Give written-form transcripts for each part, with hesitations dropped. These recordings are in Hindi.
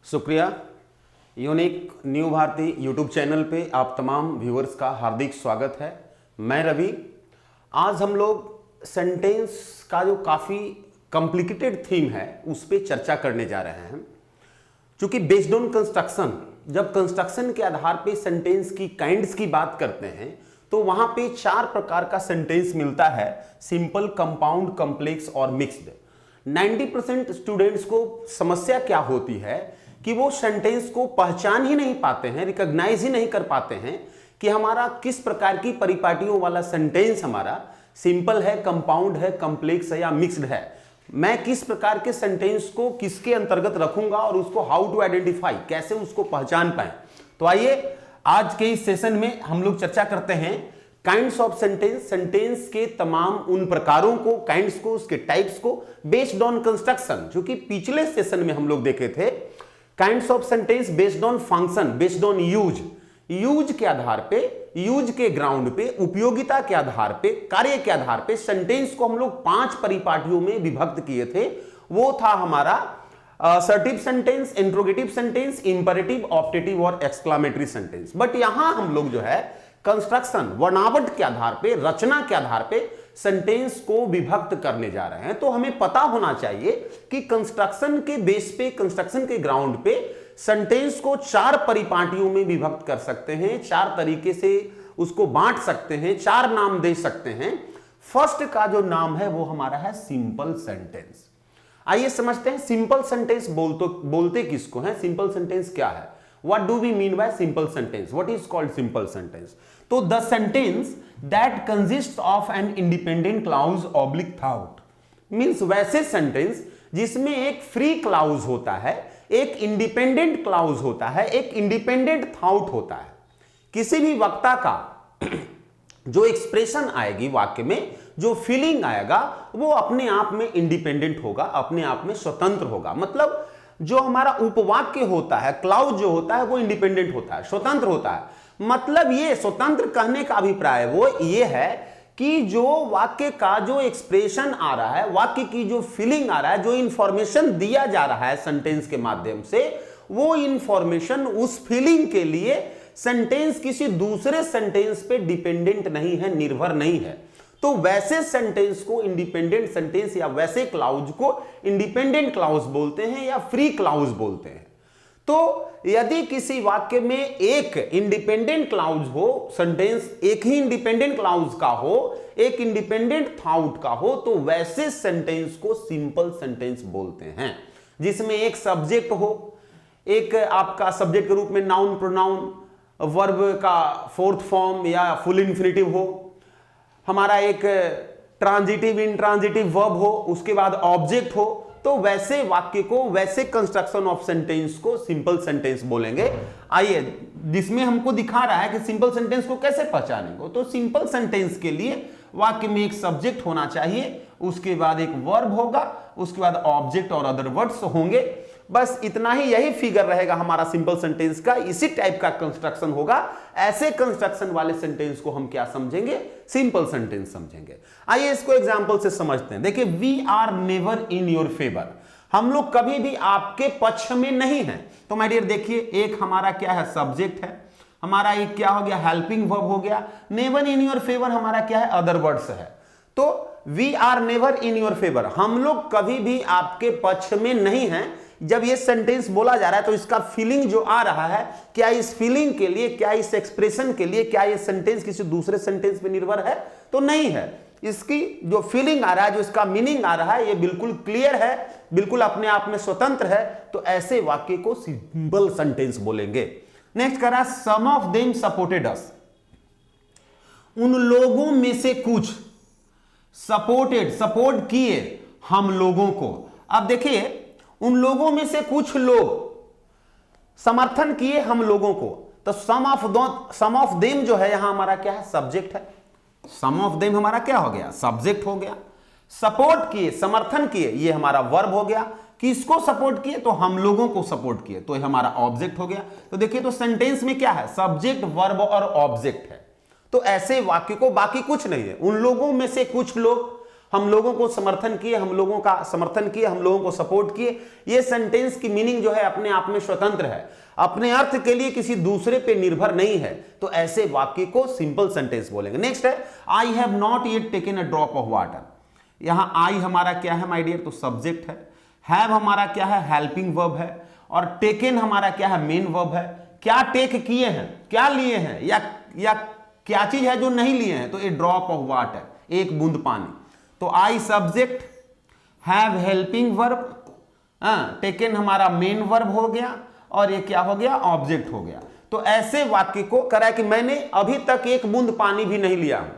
शुक्रिया। Unique new Bharti YouTube channel पे आप तमाम व्यूअर्स का हार्दिक स्वागत है। मैं रवि। आज हम लोग सेंटेंस का जो काफ़ी कॉम्प्लिकेटेड थीम है उस पर चर्चा करने जा रहे हैं। क्योंकि बेस्ड ऑन कंस्ट्रक्शन, जब कंस्ट्रक्शन के आधार पे सेंटेंस की काइंड्स की बात करते हैं तो वहां पे 4 प्रकार का सेंटेंस मिलता है: सिंपल, कंपाउंड, कॉम्प्लेक्स और मिक्स्ड। 90% स्टूडेंट्स को समस्या क्या होती है कि वो सेंटेंस को पहचान ही नहीं पाते हैं, रिकॉग्नाइज ही नहीं कर पाते हैं कि हमारा किस प्रकार की परिपाटियों वाला सेंटेंस हमारा सिंपल है, कंपाउंड है, कॉम्प्लेक्स है या मिक्स्ड है। मैं किस प्रकार के सेंटेंस को किसके अंतर्गत रखूंगा और उसको हाउ टू आइडेंटिफाई, कैसे उसको पहचान पाए। तो आइए आज के इस सेशन में हम लोग चर्चा करते हैं काइंड्स ऑफ सेंटेंस, सेंटेंस के तमाम उन प्रकारों को, काइंड्स को, उसके टाइप्स को बेस्ड ऑन कंस्ट्रक्शन। जो कि पिछले सेशन में हम लोग देखे थे kinds of sentence based on function, based on use. Use के आधार पे, यूज के ग्राउंड पे, उपयोगिता के आधार पे, कार्य के आधार पे सेंटेंस को हम लोग 5 परिपाटियों में विभक्त किए थे। वो था हमारा assertive sentence, interrogative sentence, imperative, optative और एक्सक्लामेटरी सेंटेंस। बट यहां हम लोग जो है कंस्ट्रक्शन, वर्णावट के आधार पे, रचना के आधार पे सेंटेंस को विभक्त करने जा रहे हैं। तो हमें पता होना चाहिए कि कंस्ट्रक्शन के बेस पे, कंस्ट्रक्शन के ग्राउंड पे सेंटेंस को 4 परिपाटियों में विभक्त कर सकते हैं, 4 तरीके से उसको बांट सकते हैं, 4 नाम दे सकते हैं। फर्स्ट का जो नाम है वो हमारा है सिंपल सेंटेंस। आइए समझते हैं सिंपल सेंटेंस बोलते किसको हैं, सिंपल सेंटेंस क्या है। What do we mean by simple sentence? What is called simple sentence? तो the sentence that consists of an independent clause oblique thought means वैसे सेंटेंस जिसमें एक फ्री क्लाउज होता है, एक इंडिपेंडेंट क्लाउज होता है, एक इंडिपेंडेंट थॉट होता है। किसी भी वक्ता का जो एक्सप्रेशन आएगी वाक्य में, जो फीलिंग आएगा वो अपने आप में इंडिपेंडेंट होगा, अपने आप में स्वतंत्र होगा। मतलब जो हमारा उपवाक्य होता है, क्लाउज जो होता है वो इंडिपेंडेंट होता है, स्वतंत्र होता है। मतलब ये स्वतंत्र कहने का अभिप्राय वो ये है कि जो वाक्य का जो एक्सप्रेशन आ रहा है, वाक्य की जो फीलिंग आ रहा है, जो इंफॉर्मेशन दिया जा रहा है सेंटेंस के माध्यम से, वो इंफॉर्मेशन, उस फीलिंग के लिए सेंटेंस किसी दूसरे सेंटेंस पे डिपेंडेंट नहीं है, निर्भर नहीं है। तो वैसे सेंटेंस को इंडिपेंडेंट सेंटेंस या वैसे क्लाउज को इंडिपेंडेंट क्लाउज बोलते हैं या फ्री क्लाउज बोलते हैं। तो यदि किसी वाक्य में एक इंडिपेंडेंट क्लाउज हो, सेंटेंस एक ही इंडिपेंडेंट क्लाउज का हो, एक इंडिपेंडेंट थॉट का हो, तो वैसे सेंटेंस को सिंपल सेंटेंस बोलते हैं। जिसमें एक सब्जेक्ट हो, एक आपका सब्जेक्ट के रूप में नाउन, प्रोनाउन, वर्ब का फोर्थ फॉर्म या फुल इंफिनिटिव हो, हमारा एक ट्रांजिटिव, इंट्रांजिटिव वर्ब हो, उसके बाद ऑब्जेक्ट हो, तो वैसे वाक्य को, वैसे कंस्ट्रक्शन ऑफ सेंटेंस को सिंपल सेंटेंस बोलेंगे। आइए, जिसमें हमको दिखा रहा है कि सिंपल सेंटेंस को कैसे पहचानेंगे। तो सिंपल सेंटेंस के लिए वाक्य में एक सब्जेक्ट होना चाहिए, उसके बाद एक वर्ब होगा, उसके बाद ऑब्जेक्ट और अदर वर्ड्स होंगे। बस इतना ही, यही फिगर रहेगा हमारा सिंपल सेंटेंस का। इसी टाइप का कंस्ट्रक्शन होगा। ऐसे कंस्ट्रक्शन वाले सेंटेंस को हम क्या समझेंगे, सिंपल सेंटेंस समझेंगे। आइए इसको एग्जांपल से समझते हैं। देखिए, we are never in your favour, हम लोग कभी भी आपके पक्ष में नहीं हैं। तो माय डियर देखिए, एक हमारा क्या है, सब्जेक्ट है, हमारा एक क्या हो गया, हेल्पिंग वर्ब हो गया। नेवर इन योर फेवर हमारा क्या है, अदर वर्ड्स है। तो we are never in your favour, हम लोग कभी भी आपके पक्ष में नहीं हैं। जब ये सेंटेंस बोला जा रहा है तो इसका फीलिंग जो आ रहा है, क्या इस फीलिंग के लिए, क्या इस एक्सप्रेशन के लिए, क्या ये सेंटेंस किसी दूसरे सेंटेंस पे निर्भर है? तो नहीं है। इसकी जो फीलिंग आ रहा है, जो इसका मीनिंग आ रहा है, ये बिल्कुल क्लियर है, बिल्कुल अपने आप में स्वतंत्र है। तो ऐसे वाक्य को सिंपल सेंटेंस बोलेंगे। नेक्स्ट करा, सम ऑफ देम सपोर्टेड अस, उन लोगों में से कुछ सपोर्टेड, सपोर्ट किए हम लोगों को। अब देखिए, उन लोगों में से कुछ लोग समर्थन किए हम लोगों को। तो सम ऑफ देम जो है यहां हमारा क्या है, सब्जेक्ट है। सम ऑफ देम हमारा क्या हो गया, सब्जेक्ट हो गया। सपोर्ट किए, समर्थन किए, ये हमारा वर्ब हो गया। किसको सपोर्ट किए, तो हम लोगों को सपोर्ट किए, तो ये हमारा ऑब्जेक्ट हो गया। तो देखिए, तो सेंटेंस में क्या है, सब्जेक्ट, वर्ब और ऑब्जेक्ट है। तो ऐसे वाक्य को बाकी कुछ नहीं है। उन लोगों में से कुछ लोग हम लोगों को समर्थन किए, हम लोगों का समर्थन किए, हम लोगों को सपोर्ट किए। ये सेंटेंस की मीनिंग जो है अपने आप में स्वतंत्र है, अपने अर्थ के लिए किसी दूसरे पे निर्भर नहीं है, तो ऐसे वाक्य को सिंपल सेंटेंस बोलेंगे। नेक्स्ट है I have not yet taken a drop of water. यहां आई हमारा क्या है माय डियर, तो सब्जेक्ट है। हैव हमारा क्या है, हेल्पिंग वर्ब है। और टेकन हमारा क्या है, मेन वर्ब है। क्या टेक किए हैं, क्या लिए हैं, या क्या चीज है जो नहीं लिए हैं, तो ए ड्रॉप ऑफ वाटर, एक बूंद पानी। तो I subject, have helping verb, taken हमारा मेन वर्ब हो गया, और ये क्या हो गया, ऑब्जेक्ट हो गया। तो ऐसे वाक्य को करा कि मैंने अभी तक एक बूंद पानी भी नहीं लिया हूं,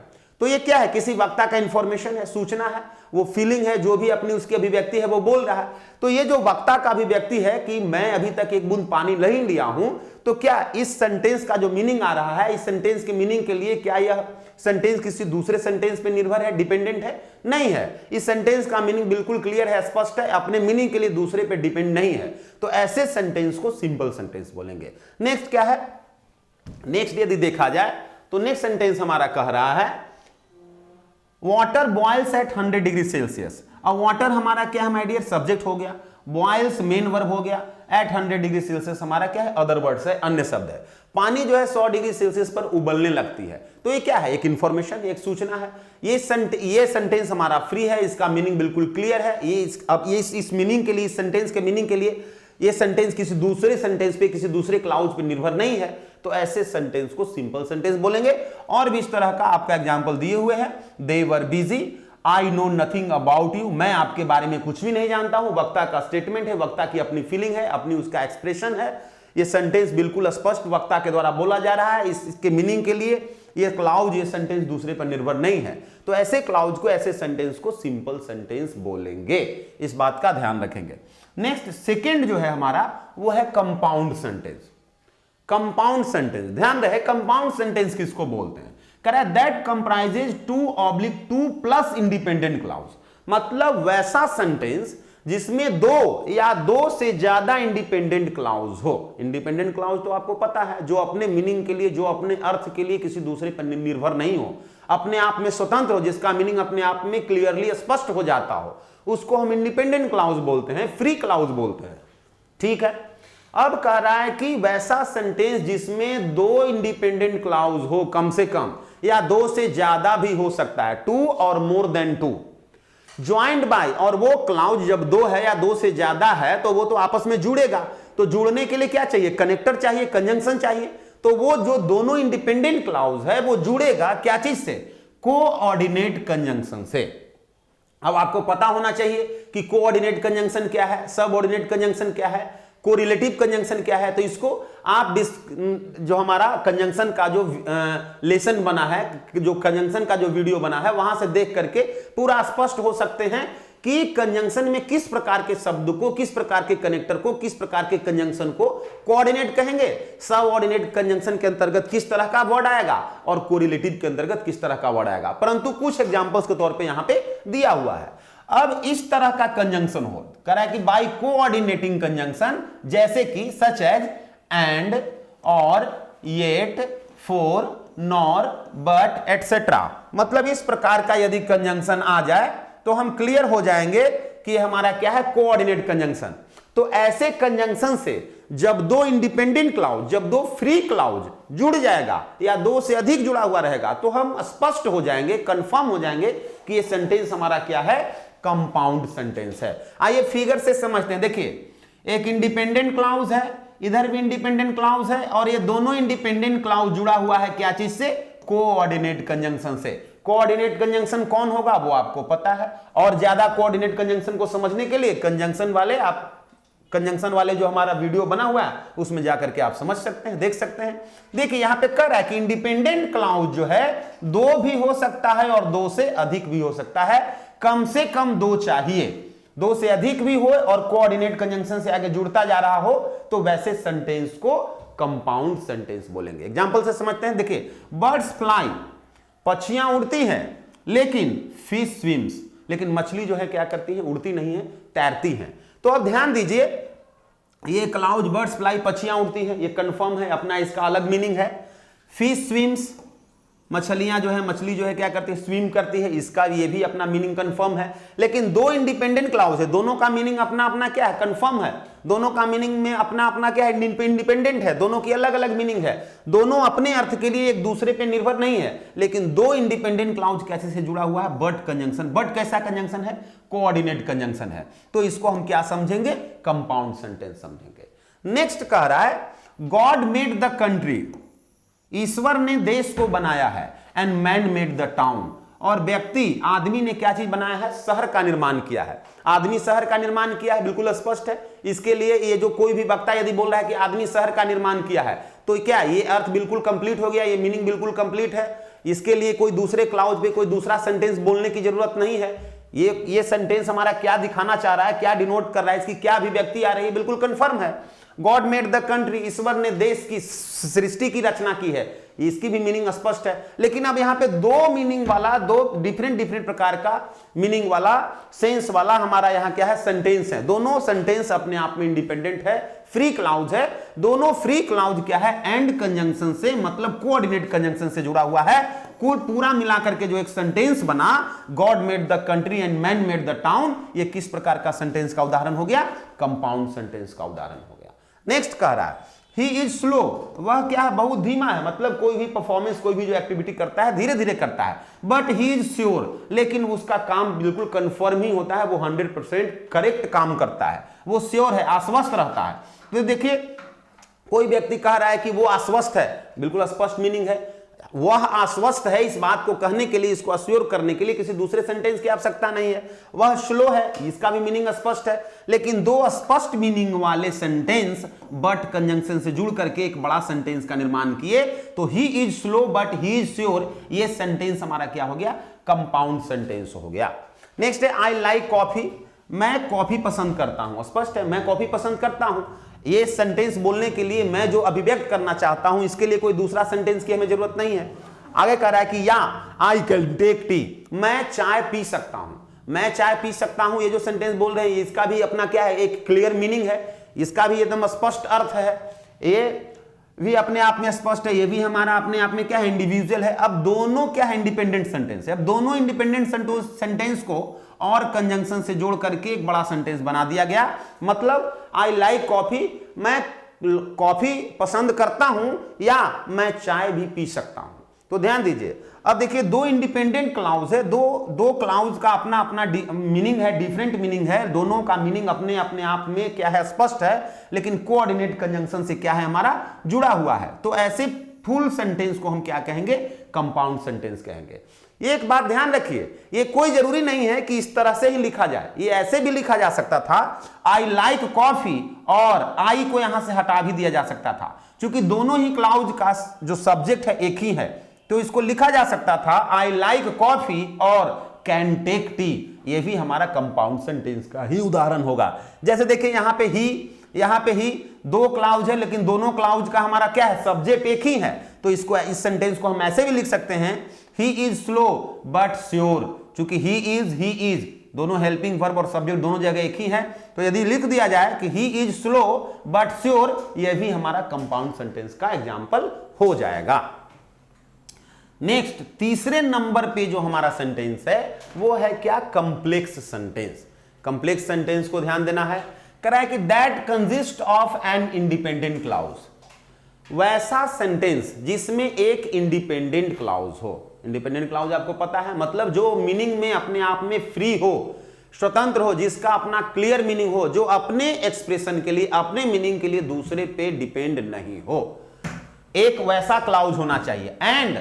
तो ये क्या है, किसी वक्ता का इंफॉर्मेशन है, सूचना है, वो फीलिंग है, जो भी अपनी उसकी अभिव्यक्ति है वो बोल रहा है। तो ये जो वक्ता का अभिव्यक्ति है कि मैं अभी तक एक बूंद पानी नहीं लिया हूं, तो क्या इस सेंटेंस का जो मीनिंग आ रहा है, इस सेंटेंस के मीनिंग के लिए क्या यह सेंटेंस किसी दूसरे सेंटेंस पे निर्भर है, डिपेंडेंट है? नहीं है। इस सेंटेंस का मीनिंग बिल्कुल क्लियर है, स्पष्ट है, अपने मीनिंग के लिए दूसरे पे डिपेंड नहीं है। तो ऐसे सेंटेंस को सिंपल सेंटेंस बोलेंगे। नेक्स्ट क्या है, नेक्स्ट यदि देखा जाए तो नेक्स्ट सेंटेंस हमारा कह रहा है water boils at 100 degree Celsius. अब वाटर हमारा क्या है माय डियर, सब्जेक्ट हो गया, बॉइल्स मेन वर्ब हो गया, एट 100 डिग्री सेल्सियस हमारा क्या है, अदर वर्ड्स है, अन्य शब्द है। पानी जो है 100 डिग्री सेल्सियस पर उबलने लगती है, तो ये क्या है, एक इंफॉर्मेशन, एक सूचना है। ये सेंटेंस हमारा फ्री है, इसका मीनिंग बिल्कुल क्लियर है। ये इस मीनिंग के लिए, इस सेंटेंस के मीनिंग के लिए ये सेंटेंस किसी दूसरे सेंटेंस पे, किसी दूसरे क्लाउज पे निर्भर नहीं है, तो ऐसे सेंटेंस को सिंपल सेंटेंस बोलेंगे। और भी इस तरह का आपका एग्जांपल दिए हुए हैं, they were busy, I know nothing about you, मैं आपके बारे में कुछ भी नहीं जानता हूं। वक्ता का स्टेटमेंट है, वक्ता की अपनी फीलिंग है, अपनी उसका एक्सप्रेशन है। ये सेंटेंस बिल्कुल स्पष्ट वक्ता के द्वारा बोला जा रहा है, इसके मीनिंग के लिए ये क्लाउज, ये सेंटेंस दूसरे पर निर्भर नहीं है, तो ऐसे क्लाउज को, ऐसे सेंटेंस को सिंपल सेंटेंस बोलेंगे। इस बात का ध्यान रखेंगे। नेक्स्ट सेकंड जो है हमारा वो है कंपाउंड सेंटेंस। कंपाउंड सेंटेंस, ध्यान रहे कंपाउंड सेंटेंस किसको बोलते हैं, कह रहा है that comprises 2/2 plus independent clause. मतलब वैसा सेंटेंस जिसमें दो या दो से ज्यादा इंडिपेंडेंट क्लाउज हो। इंडिपेंडेंट क्लाउज तो आपको पता है, जो अपने मीनिंग के लिए, जो अपने अर्थ के लिए किसी दूसरे पर निर्भर नहीं हो, अपने आप में स्वतंत्र हो, जिसका मीनिंग अपने आप में क्लियरली स्पष्ट हो जाता हो, उसको हम इंडिपेंडेंट क्लाउज बोलते हैं, फ्री क्लाउज बोलते हैं। ठीक है, अब कह रहा है कि वैसा सेंटेंस जिसमें दो इंडिपेंडेंट क्लाउज हो कम से कम, या दो से ज्यादा भी हो सकता है, 2 और मोर देन 2, ज्वाइंड बाय, और वो क्लाउज जब दो है या दो से ज्यादा है तो वो तो आपस में जुड़ेगा। तो जुड़ने के लिए क्या चाहिए, कनेक्टर चाहिए, कंजंक्शन चाहिए। तो वो जो दोनों इंडिपेंडेंट क्लाउज है वो जुड़ेगा क्या चीज से, कोऑर्डिनेट कंजंक्शन से। अब आपको पता होना चाहिए कि कोऑर्डिनेट कंजंक्शन क्या है, सबऑर्डिनेट कंजंक्शन क्या है, कोरिलेटिव कंजंक्शन क्या है। तो इसको आप जो हमारा कंजंक्शन का जो लेसन बना है, जो कंजंक्शन का जो वीडियो बना है, वहां से देख करके पूरा स्पष्ट हो सकते हैं कि कंजंक्शन में किस प्रकार के शब्द को, किस प्रकार के कनेक्टर को, किस प्रकार के कंजंक्शन को कोऑर्डिनेट कहेंगे। सबऑर्डिनेट कंजंक्शन के अंतर्गत किस तरह का वर्ड आएगा और कोरिलेटिव के अंतर्गत किस तरह का वर्ड आएगा, परंतु कुछ एग्जांपल्स के तौर पे यहां पे दिया हुआ है। अब इस तरह का कंजंक्शन हो, कह रहा है कि बाय कोऑर्डिनेटिंग कंजंक्शन, जैसे कि सच एज एंड, और, yet, for, nor, but, etcetera. मतलब इस प्रकार का यदि कंजंक्शन आ जाए तो हम क्लियर हो जाएंगे कि हमारा क्या है, कोऑर्डिनेट कंजंक्शन। तो ऐसे कंजंक्शन से जब दो इंडिपेंडेंट क्लाउज, जब दो फ्री क्लाउज जुड़ जाएगा या दो से अधिक जुड़ा हुआ रहेगा, तो हम स्पष्ट हो जाएंगे, कंफर्म हो जाएंगे कि ये सेंटेंस हमारा क्या है, कंपाउंड सेंटेंस है। आइए फिगर से समझते हैं। देखिए, एक इंडिपेंडेंट क्लाउज है, इधर भी इंडिपेंडेंट क्लाउज है, और ये दोनों इंडिपेंडेंट क्लाउज जुड़ा हुआ है क्या चीज से, कोऑर्डिनेट कंजंक्शन से। कोऑर्डिनेट कंजंक्शन कौन होगा वो आपको पता है, और ज्यादा कोऑर्डिनेट कंजंक्शन को समझने के लिए कंजंक्शन वाले जो हमारा वीडियो बना हुआ है उसमें जाकर के आप समझ सकते हैं, देख सकते हैं। देखिए यहां पे कर रहा है कि इंडिपेंडेंट क्लाउज जो है दो भी हो सकता है और दो से अधिक भी हो सकता है, कम से कम दो चाहिए। दो से अधिक भी हो और कोऑर्डिनेट कंजंक्शन से आगे जुड़ता जा रहा हो तो वैसे सेंटेंस को कंपाउंड सेंटेंस बोलेंगे। एग्जांपल से समझते हैं। देखिए, बर्ड्स फ्लाई, पक्षियां उड़ती हैं, लेकिन फिश स्विम्स, लेकिन मछली जो है क्या करती है, उड़ती नहीं है, तैरती है। तो अब ध्यान दीजिए, ये क्लाउज, बर्ड्स फ्लाई, पक्षियां उड़ती हैं, ये कंफर्म है, अपना इसका अलग मीनिंग है। फिश स्विम्स, मछलियां जो है, मछली जो है क्या करती है, स्विम करती है, इसका ये भी अपना मीनिंग कंफर्म है। लेकिन दो इंडिपेंडेंट क्लाउज है, दोनों का मीनिंग अपना अपना क्या है, कंफर्म है। दोनों का मीनिंग में अपना अपना क्या है, इंडिपेंडेंट है, दोनों की अलग अलग मीनिंग है, दोनों अपने अर्थ के लिए एक दूसरे पे निर्भर नहीं है। लेकिन दो इंडिपेंडेंट क्लाउज कैसे से जुड़ा हुआ है, बट कंजंक्शन। बट कैसा कंजंक्शन है, कोऑर्डिनेट कंजंक्शन है। तो इसको हम क्या समझेंगे, कंपाउंड सेंटेंस समझेंगे। नेक्स्ट कह रहा है गॉड मेड द कंट्री, ईश्वर ने देश को बनाया है, and man made the town, और व्यक्ति आदमी ने क्या चीज बनाया है, शहर का निर्माण किया है। आदमी शहर का निर्माण किया है, बिल्कुल स्पष्ट है। इसके लिए ये जो कोई भी वक्ता यदि बोल रहा है कि आदमी शहर का निर्माण किया है, तो क्या ये अर्थ बिल्कुल कंप्लीट हो गया, ये मीनिंग बिल्कुल कंप्लीट है। इसके लिए कोई दूसरे क्लाउज पे कोई दूसरा सेंटेंस बोलने की जरूरत नहीं है। ये सेंटेंस हमारा क्या दिखाना चाह रहा है, क्या डिनोट कर रहा है, इसकी क्या अभिव्यक्ति आ रही है, बिल्कुल कंफर्म है। गॉड मेड द कंट्री, ईश्वर ने देश की सृष्टि की रचना की है, इसकी भी मीनिंग स्पष्ट है। लेकिन अब यहां पे दो मीनिंग वाला, दो डिफरेंट प्रकार का मीनिंग वाला, सेंस वाला हमारा यहां क्या है, सेंटेंस है। दोनों सेंटेंस अपने आप में इंडिपेंडेंट है, फ्री क्लाउज है। दोनों फ्री क्लाउज क्या है, एंड कंजंक्शन से, मतलब कोऑर्डिनेट कंजंक्शन से जुड़ा हुआ है। कुल पूरा मिलाकर के जो एक सेंटेंस बना, God made the country and man made the town, ये किस प्रकार का सेंटेंस का उदाहरण हो गया, कंपाउंड सेंटेंस का उदाहरण हो गया। नेक्स्ट कह रहा है ही इज स्लो, वह क्या है, बहुत धीमा है। मतलब कोई भी परफॉर्मेंस, कोई भी जो एक्टिविटी करता है धीरे धीरे करता है। बट ही इज श्योर, लेकिन उसका काम बिल्कुल कंफर्म ही होता है, वो 100% करेक्ट काम करता है, वो श्योर है, आश्वस्त रहता है। तो देखिए कोई व्यक्ति कह रहा है कि वो आश्वस्त है, बिल्कुल स्पष्ट मीनिंग है, वह आश्वस्त है। इस बात को कहने के लिए, इसको अश्योर करने के लिए किसी दूसरे सेंटेंस की आवश्यकता नहीं है। वह स्लो है, इसका भी मीनिंग स्पष्ट है। लेकिन दो स्पष्ट मीनिंग वाले सेंटेंस बट कंजंक्शन से जुड़ करके एक बड़ा सेंटेंस का निर्माण किए, तो he is slow but he is sure, ये सेंटेंस हमारा क्या हो गया, कंपाउंड सेंटेंस हो गया। नेक्स्ट है आई लाइक कॉफी, मैं कॉफी पसंद करता हूं। स्पष्ट है, मैं कॉफी पसंद करता हूं। ये सेंटेंस बोलने के लिए मैं जो अभिव्यक्त करना चाहता हूं, इसके लिए कोई दूसरा सेंटेंस की हमें जरूरत नहीं है। आगे कह रहा है कि या आई कैन टेक टी, मैं चाय पी सकता हूं, मैं चाय पी सकता हूं। ये जो सेंटेंस बोल रहे हैं, इसका भी अपना क्या है, एक क्लियर मीनिंग है, इसका भी एकदम स्पष्ट अर्थ है, ये भी अपने आप में स्पष्ट है, ये भी हमारा अपने आप में क्या है, इंडिविजुअल है। अब दोनों क्या है, इंडिपेंडेंट सेंटेंस है। अब दोनों इंडिपेंडेंट सेंटेंस को और कंजंक्शन से जोड़ करके एक बड़ा सेंटेंस बना दिया गया। मतलब आई लाइक कॉफी, मैं कॉफी पसंद करता हूं, या मैं चाय भी पी सकता हूं। तो ध्यान दीजिए, अब देखिए दो इंडिपेंडेंट क्लाउज है, दो क्लाउज का अपना अपना मीनिंग है, डिफरेंट मीनिंग है। दोनों का मीनिंग अपने अपने आप में क्या है, स्पष्ट है। लेकिन कोऑर्डिनेट कंजंक्शन से क्या है, हमारा जुड़ा हुआ है। तो ऐसे फुल सेंटेंस को हम क्या कहेंगे, कंपाउंड सेंटेंस कहेंगे। एक बात ध्यान रखिए, ये कोई जरूरी नहीं है कि इस तरह से ही लिखा जाए, ये ऐसे भी लिखा जा सकता था, आई लाइक कॉफी, और आई को यहां से हटा भी दिया जा सकता था। क्योंकि दोनों ही क्लाउज का जो सब्जेक्ट है एक ही है, तो इसको लिखा जा सकता था आई लाइक कॉफी और कैन टेक टी। ये भी हमारा कंपाउंड सेंटेंस का ही उदाहरण होगा। जैसे देखिए यहां पे ही दो क्लाउज है, लेकिन दोनों क्लाउज का हमारा क्या है, सब्जेक्ट एक ही है। तो इसको, इस सेंटेंस को हम ऐसे भी लिख सकते हैं, he is slow but sure. चूंकि ही इज दोनों हेल्पिंग वर्ब और सब्जेक्ट दोनों जगह एक ही है, तो यदि लिख दिया जाए कि he is slow but sure, यह भी हमारा कंपाउंड सेंटेंस का एग्जाम्पल हो जाएगा। नेक्स्ट तीसरे नंबर पे जो हमारा सेंटेंस है वो है क्या, कंप्लेक्स सेंटेंस। कंप्लेक्स सेंटेंस को ध्यान देना है। कह रहा है कि that consist of an independent clause, वैसा सेंटेंस जिसमें एक इंडिपेंडेंट क्लाउज हो। इंडिपेंडेंट क्लाउज आपको पता है, मतलब जो मीनिंग में अपने आप में फ्री हो, स्वतंत्र हो, जिसका अपना क्लियर मीनिंग हो, जो अपने एक्सप्रेशन के लिए, अपने मीनिंग के लिए दूसरे पे डिपेंड नहीं हो। एक वैसा क्लाउज होना चाहिए। एंड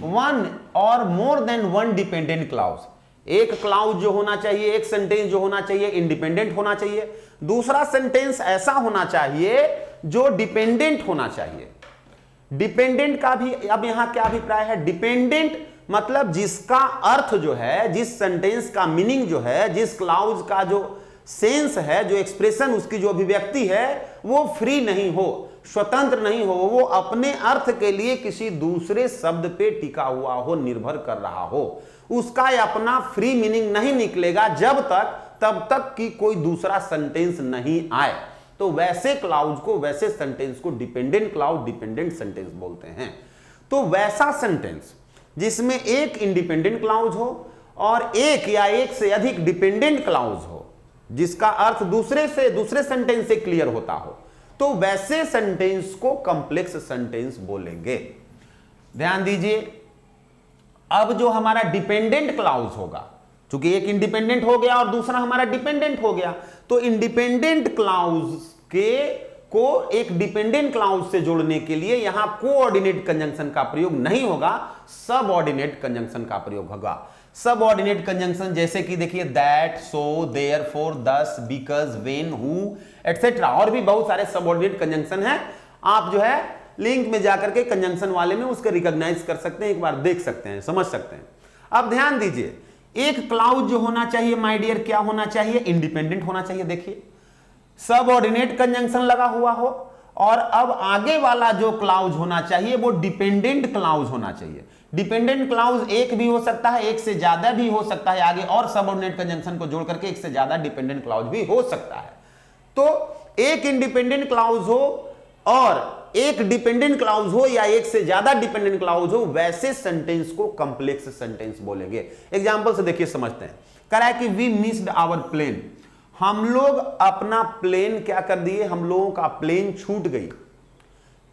वन और more than one dependent clause, एक क्लाउज जो होना चाहिए, एक सेंटेंस जो होना चाहिए, इंडिपेंडेंट होना चाहिए। दूसरा सेंटेंस ऐसा होना चाहिए जो डिपेंडेंट होना चाहिए। डिपेंडेंट का भी अब यहां क्या अभिप्राय है, डिपेंडेंट मतलब जिसका अर्थ जो है, जिस सेंटेंस का मीनिंग जो है, जिस क्लाउज का जो सेंस है, जो एक्सप्रेशन, उसकी जो अभिव्यक्ति है, वो फ्री नहीं हो, स्वतंत्र नहीं हो, वो अपने अर्थ के लिए किसी दूसरे शब्द पे टिका हुआ हो, निर्भर कर रहा हो। उसका अपना फ्री मीनिंग नहीं निकलेगा तब तक कि कोई दूसरा सेंटेंस नहीं आए। तो वैसे क्लाउज को, वैसे सेंटेंस को डिपेंडेंट क्लाउज, डिपेंडेंट सेंटेंस बोलते हैं। तो वैसा सेंटेंस जिसमें एक इंडिपेंडेंट क्लाउज हो और एक या एक से अधिक डिपेंडेंट क्लाउज हो, जिसका अर्थ दूसरे सेंटेंस से क्लियर होता हो, तो वैसे सेंटेंस को कॉम्प्लेक्स सेंटेंस बोलेंगे। ध्यान दीजिए, अब जो हमारा डिपेंडेंट क्लाउज होगा, क्योंकि एक इंडिपेंडेंट हो गया और दूसरा हमारा डिपेंडेंट हो गया, तो इंडिपेंडेंट क्लाउज को एक डिपेंडेंट क्लाउज से जोड़ने के लिए यहां कोऑर्डिनेट कंजंक्शन का प्रयोग नहीं होगा, सबऑर्डिनेट कंजंक्शन का प्रयोग होगा। सबऑर्डिनेट कंजंक्शन जैसे कि देखिए दैट, सो, देयरफॉर, दस, बिकॉज, व्हेन, हु एटसेट्रा, और भी बहुत सारे सबऑर्डिनेट कंजंक्शन हैं। आप जो है लिंक में जाकर के कंजंक्शन वाले में उसको रिकॉग्नाइज कर सकते हैं, एक बार देख सकते हैं, समझ सकते हैं। अब ध्यान दीजिए, एक क्लाउज जो होना चाहिए माय डियर क्या होना चाहिए? इंडिपेंडेंट होना चाहिए। देखिए सबऑर्डिनेट कंजंक्शन लगा हुआ हो, और अब आगे वाला जो क्लाउज होना चाहिए वो डिपेंडेंट क्लाउज होना चाहिए। डिपेंडेंट क्लाउज एक भी हो सकता है, एक से ज्यादा भी हो सकता है आगे, और सबऑर्डिनेट कंजंक्शन को जोड़ करके एक से ज्यादा डिपेंडेंट क्लाउज भी हो सकता है। तो एक इंडिपेंडेंट क्लाउज हो और एक डिपेंडेंट क्लाउज हो या एक से ज्यादा डिपेंडेंट क्लाउज हो, वैसे सेंटेंस को कॉम्प्लेक्स सेंटेंस बोलेंगे। एग्जांपल से देखिए समझते हैं। कह रहा है कि वी मिस्ड आवर प्लेन, हम लोग अपना प्लेन क्या कर दिए? हम लोगों का प्लेन छूट गई,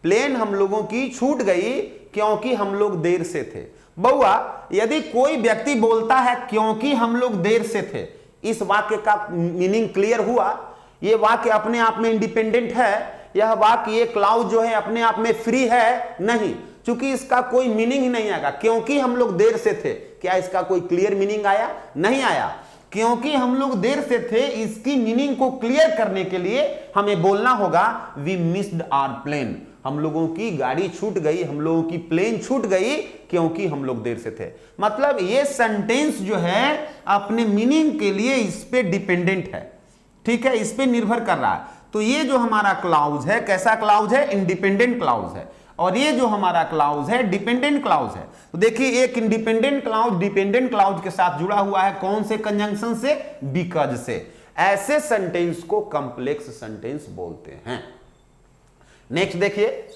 प्लेन हम लोगों की छूट गई क्योंकि हम लोग देर से थे। बउआ, यदि कोई व्यक्ति बोलता है क्योंकि हम लोग देर से थे, इस वाक्य का मीनिंग क्लियर हुआ? यह वाक्य अपने आप में इंडिपेंडेंट है? यह वाक्य, ये क्लाउज जो है अपने आप में फ्री है? नहीं, क्योंकि इसका कोई मीनिंग ही नहीं आएगा। क्योंकि हम लोग देर से थे, क्या इसका कोई क्लियर मीनिंग आया? नहीं आया। क्योंकि हम लोग देर से थे, इसकी मीनिंग को क्लियर करने के लिए हमें बोलना होगा वी मिस्ड आवर प्लेन, हम लोगों की गाड़ी छूट गई, हम लोगों की प्लेन छूट गई क्योंकि हम लोग देर से थे। मतलब ये सेंटेंस जो है अपने मीनिंग के लिए इस पे डिपेंडेंट है, ठीक है, इस पे निर्भर कर रहा है। तो ये जो हमारा क्लाउज है कैसा क्लाउज है? इंडिपेंडेंट क्लाउज है। और ये जो हमारा क्लाउज है डिपेंडेंट क्लाउज है। तो देखिए एक इंडिपेंडेंट क्लाउज डिपेंडेंट क्लाउज के साथ जुड़ा हुआ है, कौन से कंजंक्शन से? बिकॉज से। ऐसे सेंटेंस को कॉम्प्लेक्स सेंटेंस बोलते हैं। नेक्स्ट देखिए,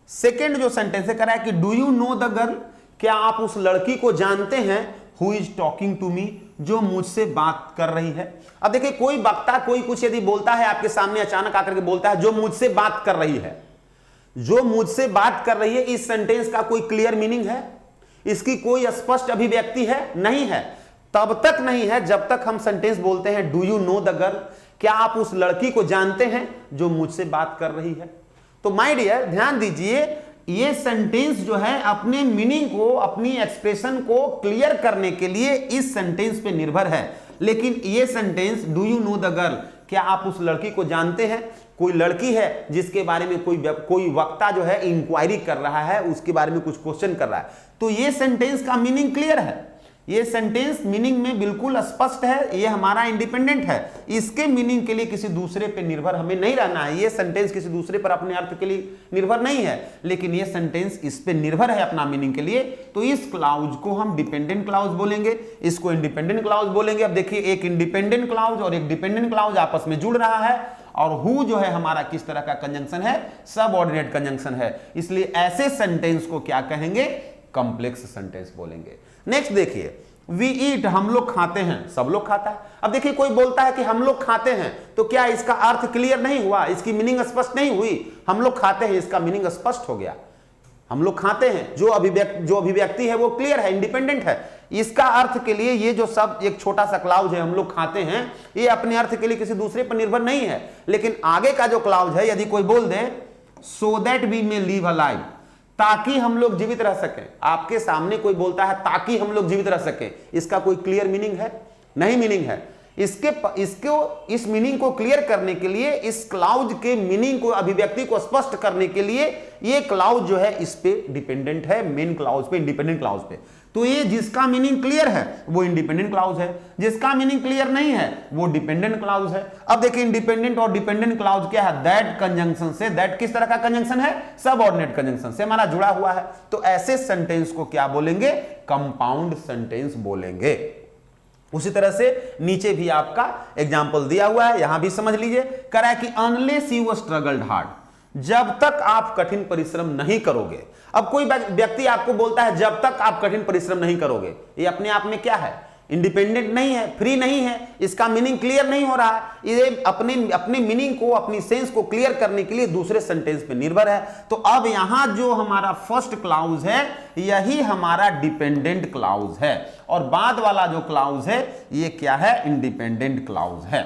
सेकेंड जो सेंटेंस है कह रहा है कि do you know the girl, क्या आप उस लड़की को जानते हैं? Who is talking to me, जो मुझसे बात कर रही है। अब देखिए कोई वक्ता कोई कुछ यदि बोलता है आपके सामने, अचानक आकर के बोलता है जो मुझसे बात कर रही है, जो मुझसे बात कर रही है, इस सेंटेंस का कोई क्लियर मीनिंग है? इसकी कोई स्पष्ट अभिव्यक्ति है? नहीं है। तब तक नहीं है जब तक हम सेंटेंस बोलते हैं do you know the girl, क्या आप उस लड़की को जानते हैं जो मुझसे बात कर रही है। तो माय डियर ध्यान दीजिए, ये सेंटेंस जो है अपने मीनिंग को, अपनी एक्सप्रेशन को क्लियर करने के लिए इस सेंटेंस पे निर्भर है। लेकिन ये sentence do you know the girl, क्या आप उस लड़की को जानते हैं, कोई लड़की है जिसके बारे में कोई वक्ता जो है इंक्वायरी कर रहा है, उसके बारे में कुछ क्वेश्चन कर रहा है, तो ये सेंटेंस का मीनिंग क्लियर है, ये सेंटेंस मीनिंग में बिल्कुल स्पष्ट है, ये हमारा इंडिपेंडेंट है। इसके मीनिंग के लिए किसी दूसरे पे निर्भर हमें नहीं रहना है। ये सेंटेंस किसी दूसरे पर अपने अर्थ के लिए निर्भर नहीं है, लेकिन ये सेंटेंस इस पे निर्भर है अपना मीनिंग के लिए। तो इस क्लाउज को हम डिपेंडेंट क्लाउज बोलेंगे, इसको इंडिपेंडेंट क्लाउज बोलेंगे। अब देखिए एक इंडिपेंडेंट क्लाउज और एक डिपेंडेंट क्लाउज आपस में जुड़ रहा है, और हु जो है हमारा किस तरह का कंजंक्शन है? सबऑर्डिनेट कंजंक्शन है। इसलिए ऐसे सेंटेंस को क्या कहेंगे? कॉम्प्लेक्स सेंटेंस बोलेंगे। नेक्स्ट देखिए, वी ईट, हम लोग खाते हैं, सब लोग खाता है। अब देखिए कोई बोलता है कि हम लोग खाते हैं, तो क्या इसका अर्थ क्लियर नहीं हुआ? इसकी मीनिंग स्पष्ट नहीं हुई? हम लोग खाते हैं, इसका मीनिंग स्पष्ट हो गया। हम लोग खाते हैं, जो अभिव्यक्ति है वो क्लियर है, इंडिपेंडेंट है। इसका अर्थ के लिए ये जो सब एक छोटा सा क्लाउज है हम लोग खाते हैं, ये अपने अर्थ के लिए किसी दूसरे पर निर्भर नहीं है। लेकिन आगे का जो क्लाउज है, यदि कोई बोल दे so that we may live alive, ताकि हम लोग जीवित रह सकें, आपके सामने कोई बोलता है ताकि हम लोग जीवित रह सकें, इसका कोई क्लियर मीनिंग है? नहीं मीनिंग है। इस मीनिंग को क्लियर करने के लिए, इस क्लाउज के मीनिंग को, अभिव्यक्ति को स्पष्ट करने के लिए ये क्लाउज जो है इस पे डिपेंडेंट है, मेन क्लाउज पे, इंडिपेंडेंट क्लाउज पे। तो ये जिसका मीनिंग क्लियर है वो इंडिपेंडेंट क्लाउज है, जिसका मीनिंग क्लियर नहीं है वो डिपेंडेंट क्लाउज है। अब देखिए इंडिपेंडेंट और डिपेंडेंट क्लाउज क्या है? दैट कंजंक्शन से, दैट किस तरह का कंजंक्शन है? सबऑर्डिनेट कंजंक्शन से हमारा जुड़ा हुआ है। तो ऐसे सेंटेंस को क्या बोलेंगे? कंपाउंड सेंटेंस बोलेंगे। उसी तरह से नीचे भी आपका एग्जाम्पल दिया हुआ है, यहां भी समझ लीजिए। कह रहा है कि अनलेस यू स्ट्रगल्ड हार्ड, जब तक आप कठिन परिश्रम नहीं करोगे। अब कोई व्यक्ति आपको बोलता है जब तक आप कठिन परिश्रम नहीं करोगे, ये अपने आप में क्या है? इंडिपेंडेंट नहीं है, फ्री नहीं है, इसका मीनिंग क्लियर नहीं हो रहा है। ये अपने मीनिंग को, अपनी सेंस को क्लियर करने के लिए दूसरे सेंटेंस पे निर्भर है। तो अब यहां जो हमारा फर्स्ट क्लाउज है यही हमारा डिपेंडेंट क्लाउज है, और बाद वाला जो क्लाउज है ये क्या है? इंडिपेंडेंट क्लाउज है।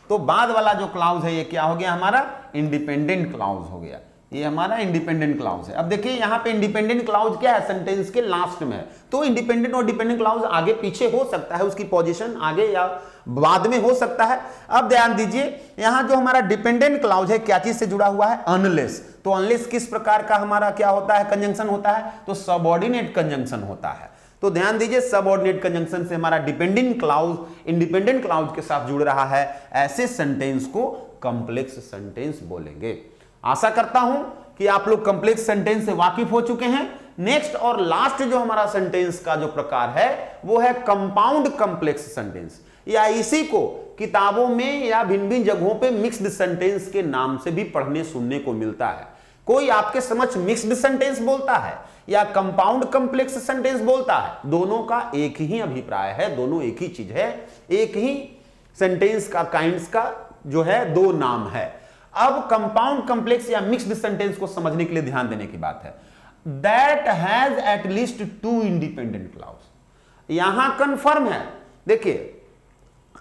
तो बाद वाला जो क्लाउज है ये क्या हो गया? हमारा इंडिपेंडेंट क्लाउज हो गया। ये हमारा इंडिपेंडेंट क्लाउज है। अब देखिए यहां पे इंडिपेंडेंट क्लाउज क्या है? सेंटेंस के लास्ट में है। तो इंडिपेंडेंट और डिपेंडेंट क्लाउज आगे पीछे हो सकता है, उसकी पोजीशन आगे या बाद में हो सकता है। अब ध्यान दीजिए यहां जो हमारा डिपेंडेंट क्लाउज है क्या चीज से जुड़ा हुआ है? अनलेस। तो अनलेस किस प्रकार का हमारा क्या होता है? कंजंक्शन होता है। तो सबऑर्डिनेट कंजंक्शन होता है। तो ध्यान दीजिए सबऑर्डिनेट कंजंक्शन से हमारा डिपेंडेंट क्लाउज इंडिपेंडेंट क्लाउज के साथ जुड़ रहा है। ऐसे सेंटेंस को कॉम्प्लेक्स सेंटेंस बोलेंगे। आशा करता हूं कि आप लोग कॉम्प्लेक्स सेंटेंस से वाकिफ हो चुके हैं। नेक्स्ट और लास्ट जो हमारा सेंटेंस का जो प्रकार है वो है कंपाउंड कॉम्प्लेक्स सेंटेंस, या इसी को किताबों में या भिन्न भिन्न जगहों पे मिक्स्ड सेंटेंस के नाम से भी पढ़ने सुनने को मिलता है। कोई आपके समझ मिक्स्ड सेंटेंस बोलता है या कंपाउंड कॉम्प्लेक्स सेंटेंस बोलता है, दोनों का एक ही अभिप्राय है, दोनों एक ही चीज है, एक ही सेंटेंस का काइंड्स का जो है दो नाम है। अब कंपाउंड कॉम्प्लेक्स या मिक्स्ड सेंटेंस को समझने के लिए ध्यान देने की बात है। That has at least two independent clause, यहां कंफर्म है। देखिए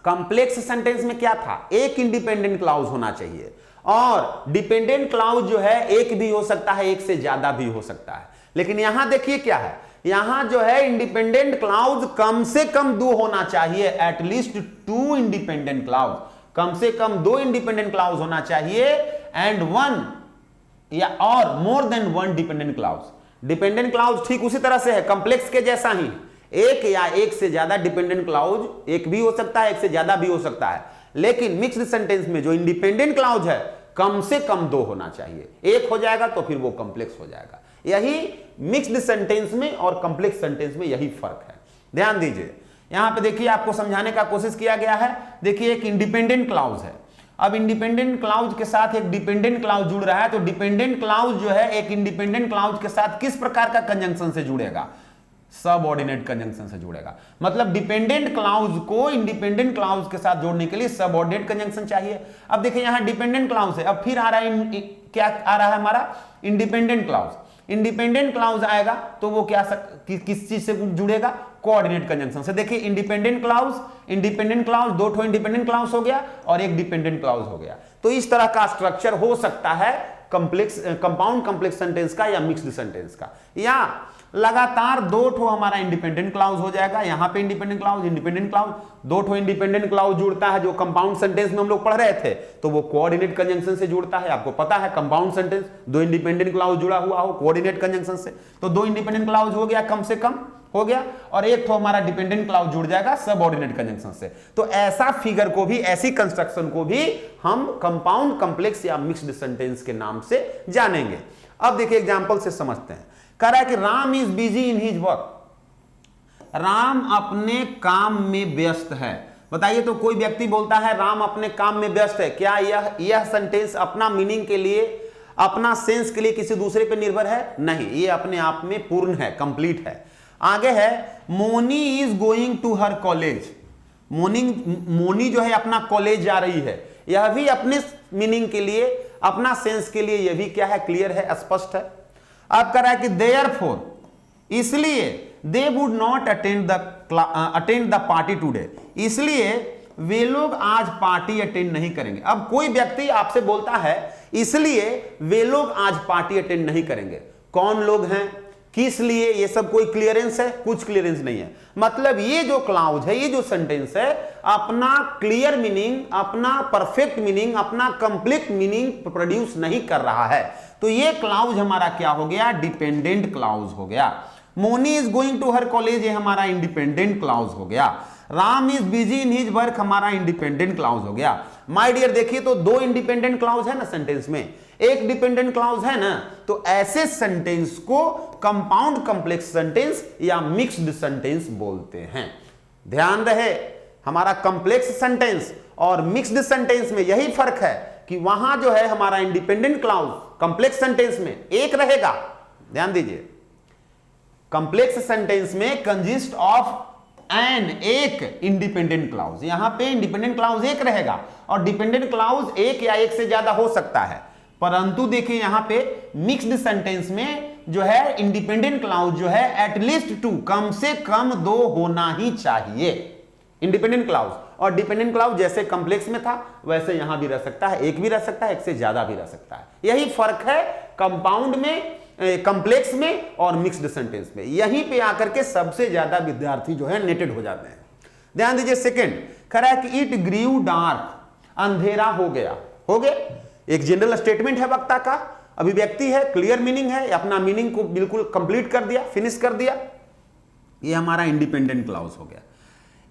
कॉम्प्लेक्स सेंटेंस में क्या था? एक इंडिपेंडेंट क्लाउज होना चाहिए, और डिपेंडेंट क्लाउज जो है एक भी हो सकता है, एक से ज्यादा भी हो सकता है। लेकिन यहां देखिए क्या है, यहां जो है इंडिपेंडेंट क्लाउज कम से कम दो होना चाहिए, एटलीस्ट टू इंडिपेंडेंट क्लाउज, कम से कम दो इंडिपेंडेंट क्लाउज होना चाहिए, एंड वन या और more than one dependent clause. Dependent clause ठीक उसी तरह से है, कॉम्प्लेक्स के जैसा ही, एक या एक से ज्यादा डिपेंडेंट क्लाउज एक भी हो सकता है, एक से ज्यादा भी हो सकता है। लेकिन मिक्स्ड सेंटेंस में जो इंडिपेंडेंट क्लाउज है कम से कम दो होना चाहिए, एक हो जाएगा तो फिर वो कॉम्प्लेक्स हो जाएगा। यही मिक्स्ड सेंटेंस में और कॉम्प्लेक्स सेंटेंस में यही फर्क है। ध्यान दीजिए यहां पे देखिए आपको समझाने का कोशिश किया गया है। देखिए एक इंडिपेंडेंट क्लाउज है, अब इंडिपेंडेंट क्लाउज के साथ एक डिपेंडेंट क्लाउज जुड़ रहा है, तो डिपेंडेंट क्लाउज जो है एक इंडिपेंडेंट क्लाउज के साथ किस प्रकार का कंजंक्शन से जुड़ेगा? सबऑर्डिनेट कंजंक्शन से जुड़ेगा। मतलब डिपेंडेंट क्लाउज को इंडिपेंडेंट क्लाउज के साथ जोड़ने के लिए सबऑर्डिनेट कंजंक्शन चाहिए। अब देखिए यहां डिपेंडेंट क्लाउज है, अब फिर आ रहा है क्या आ रहा है हमारा? Independent clause. इंडिपेंडेंट क्लाउज आएगा तो वो क्या किस चीज से जुड़ेगा? कोऑर्डिनेट कंजंक्शन से। देखिए इंडिपेंडेंट क्लाउज दो ठो इंडिपेंडेंट क्लाउज हो गया और एक डिपेंडेंट क्लाउज हो गया। तो इस तरह का स्ट्रक्चर हो सकता है कंपाउंड कॉम्प्लेक्स सेंटेंस का या मिक्स्ड सेंटेंस का। या लगातार दो ठो हमारा इंडिपेंडेंट क्लाउज हो जाएगा, यहां पे इंडिपेंडेंट क्लाउज, दो ठो इंडिपेंडेंट क्लाउज जुड़ता है, जो कंपाउंड सेंटेंस में हम लोग पढ़ रहे थे, तो वो कोऑर्डिनेट कंजंक्शन से जुड़ता है। आपको पता है कंपाउंड सेंटेंस दो इंडिपेंडेंट क्लाउज जुड़ा हुआ हो कोऑर्डिनेट कंजंक्शन से, तो दो इंडिपेंडेंट क्लाउज हो गया, कम से कम हो गया, और एक तो हमारा डिपेंडेंट क्लाउज जुड़ जाएगा सबऑर्डिनेट कंजंक्शन से। तो ऐसा फिगर को भी, ऐसी कंस्ट्रक्शन को भी हम कंपाउंड कॉम्प्लेक्स या मिक्स्ड सेंटेंस के नाम से जानेंगे। अब देखिए एग्जांपल से समझते हैं। कह रहा है कि Ram is busy in his work, Ram अपने काम में व्यस्त है। बताइए तो कोई व्यक्ति बोलता है राम अपने काम में व्यस्त है, क्या यह सेंटेंस अपना मीनिंग के लिए, अपना सेंस के लिए किसी दूसरे पे निर्भर है? नहीं, ये अपने आप में पूर्ण है, कंप्लीट है। आगे है Moni is going to her college, Moni जो है अपना कॉलेज जा रही है, यह भी अपने मीनिंग के लिए, अपना सेंस के लिए यह भी क्या है? क्लियर है, स्पष्ट है। अब कह रहा है कि देयरफॉर, इसलिए they would not attend the party today, इसलिए वे लोग आज पार्टी अटेंड नहीं करेंगे। अब कोई व्यक्ति आपसे बोलता है इसलिए वे लोग आज पार्टी अटेंड नहीं करेंगे, कौन लोग हैं, किस लिए, ये सब कोई क्लियरेंस है? कुछ क्लियरेंस नहीं है। मतलब ये जो क्लाउज है, ये जो सेंटेंस है, अपना क्लियर मीनिंग, अपना परफेक्ट मीनिंग, अपना कंप्लीट मीनिंग प्रोड्यूस नहीं कर रहा है। तो ये क्लाउज हमारा क्या हो गया? डिपेंडेंट क्लाउज हो गया। Moni is going to her college, ये हमारा इंडिपेंडेंट क्लाउज हो गया। Ram is busy in his work, हमारा इंडिपेंडेंट क्लाउज हो गया। माय डियर देखिए तो दो इंडिपेंडेंट क्लाउज है ना सेंटेंस में, एक डिपेंडेंट क्लाउज है ना, तो ऐसे सेंटेंस को कंपाउंड कॉम्प्लेक्स सेंटेंस या मिक्स्ड सेंटेंस बोलते हैं। ध्यान रहे हमारा कॉम्प्लेक्स सेंटेंस और मिक्स्ड सेंटेंस में यही फर्क है कि वहां जो है हमारा इंडिपेंडेंट क्लाउज कंप्लेक्स सेंटेंस में एक रहेगा। ध्यान दीजिए, कंप्लेक्स सेंटेंस में कंसिस्ट ऑफ एन, एक इंडिपेंडेंट क्लाउज। यहां पे इंडिपेंडेंट क्लाउज एक रहेगा और डिपेंडेंट क्लाउज एक या एक से ज्यादा हो सकता है, परंतु देखिए यहां पे मिक्स्ड सेंटेंस में जो है इंडिपेंडेंट क्लाउज जो है एटलीस्ट टू, कम से कम दो होना ही चाहिए इंडिपेंडेंट क्लाउज। और डिपेंडेंट क्लाउज जैसे कंप्लेक्स में था वैसे यहां भी रह सकता है, एक भी रह सकता है, एक से ज्यादा भी रह सकता है। यही फर्क है कंपाउंड में, कंप्लेक्स में और मिक्स्ड सेंटेंस में। यहीं पे आकर के सबसे ज्यादा विद्यार्थी जो है नेटेड हो जाते हैं। ध्यान दीजिए, सेकंड कह रहा है कि इट ग्रीव डार्क, अंधेरा हो गया। हो गया एक जनरल स्टेटमेंट है, वक्ता का अभिव्यक्ति है, क्लियर मीनिंग है, अपना मीनिंग को बिल्कुल कंप्लीट कर दिया, फिनिश कर दिया। ये हमारा इंडिपेंडेंट क्लाउज हो गया।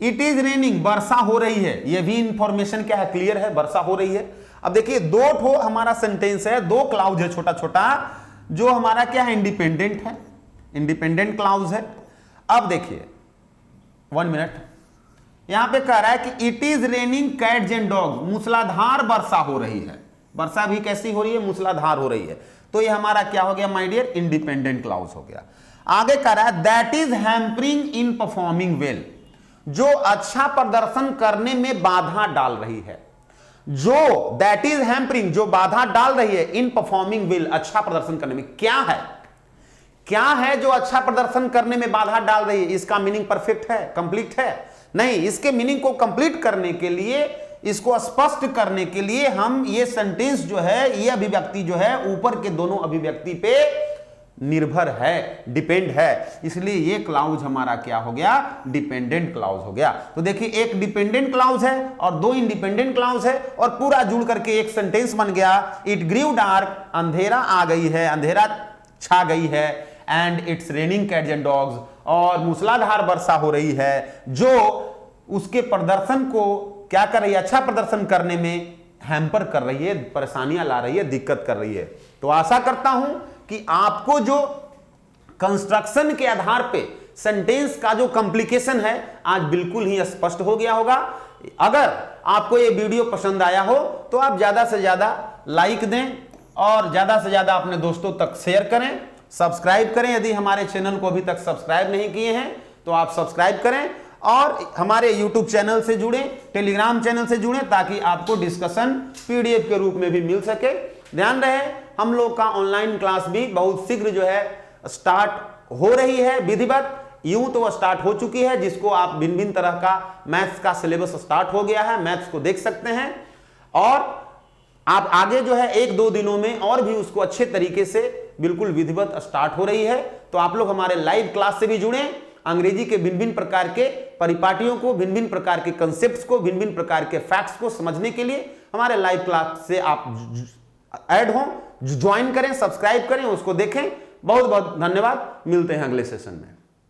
इट इज रेनिंग, वर्षा हो रही है। ये भी इंफॉर्मेशन क्या है, क्लियर है, वर्षा हो रही है। अब देखिए दो ठो हमारा सेंटेंस है, दो क्लाउज है छोटा छोटा, जो हमारा क्या है, इंडिपेंडेंट है, इंडिपेंडेंट क्लाउज है। अब देखिए 1 मिनट, यहां पे कह रहा है कि it is raining cats and dogs, मूसलाधार वर्षा हो रही है। वर्षा भी कैसी हो रही है, मूसलाधार हो रही है। तो ये हमारा क्या हो गया माय डियर, इंडिपेंडेंट क्लाउज हो गया। आगे कह रहा है that is hampering in performing well, जो अच्छा प्रदर्शन करने में बाधा डाल रही है। जो दैट इज हैम्परिंग, जो बाधा डाल रही है, इन परफॉर्मिंग वेल, अच्छा प्रदर्शन करने में। क्या है, क्या है जो अच्छा प्रदर्शन करने में बाधा डाल रही है? इसका मीनिंग परफेक्ट है, कंप्लीट है? नहीं, इसके मीनिंग को कंप्लीट करने के लिए, इसको स्पष्ट करने के लिए हम ये सेंटेंस जो है, ये अभिव्यक्ति जो है ऊपर के दोनों अभिव्यक्ति पे निर्भर है, डिपेंड है। इसलिए ये क्लाउज हमारा क्या हो गया, डिपेंडेंट क्लाउज हो गया। तो देखिए एक डिपेंडेंट क्लाउज है और दो इंडिपेंडेंट क्लाउज है और पूरा जुड़ करके एक सेंटेंस बन गया। इट ग्रीव डार्क, अंधेरा आ गई है, अंधेरा छा गई है, and it's raining cats and dogs, और मूसलाधार वर्षा हो रही है जो उसके प्रदर्शन को क्या कर रही है, अच्छा प्रदर्शन करने में हैम्पर कर रही है, परेशानियां ला रही है, दिक्कत कर रही है। तो आशा करता हूं कि आपको जो कंस्ट्रक्शन के आधार पे सेंटेंस का जो कॉम्प्लिकेशन है आज बिल्कुल ही स्पष्ट हो गया होगा। अगर आपको ये वीडियो पसंद आया हो तो आप ज्यादा से ज्यादा लाइक दें और ज्यादा से ज्यादा अपने दोस्तों तक शेयर करें, सब्सक्राइब करें। यदि हमारे चैनल को अभी तक सब्सक्राइब नहीं किए हैं तो आप सब्सक्राइब करें और हमारे YouTube चैनल से जुड़ें, टेलीग्राम चैनल से जुड़ें, ताकि आपको डिस्कशन PDF के रूप में भी मिल सके। ध्यान रहे हम लोग का ऑनलाइन क्लास भी बहुत शीघ्र जो है स्टार्ट हो रही है विधिवत। यूं तो स्टार्ट हो चुकी है, जिसको आप भिन्न भिन्न तरह का मैथ्स का सिलेबस स्टार्ट हो गया है, मैथ्स को देख सकते हैं। और आप आगे जो है 1-2 दिनों में और भी उसको अच्छे तरीके से बिल्कुल विधिवत स्टार्ट हो रही है। तो आप लोग हमारे लाइव क्लास से भी जुड़ें, अंग्रेजी के भिन्न भिन्न प्रकार के परिपाटियों को, भिन्न भिन्न प्रकार के कंसेप्ट्स को, भिन्न भिन्न प्रकार के फैक्ट्स को समझने के लिए हमारे लाइव क्लास से आप ऐड हों, ज्वाइन करें, सब्सक्राइब करें, उसको देखें। बहुत बहुत धन्यवाद, मिलते हैं अगले सेशन में।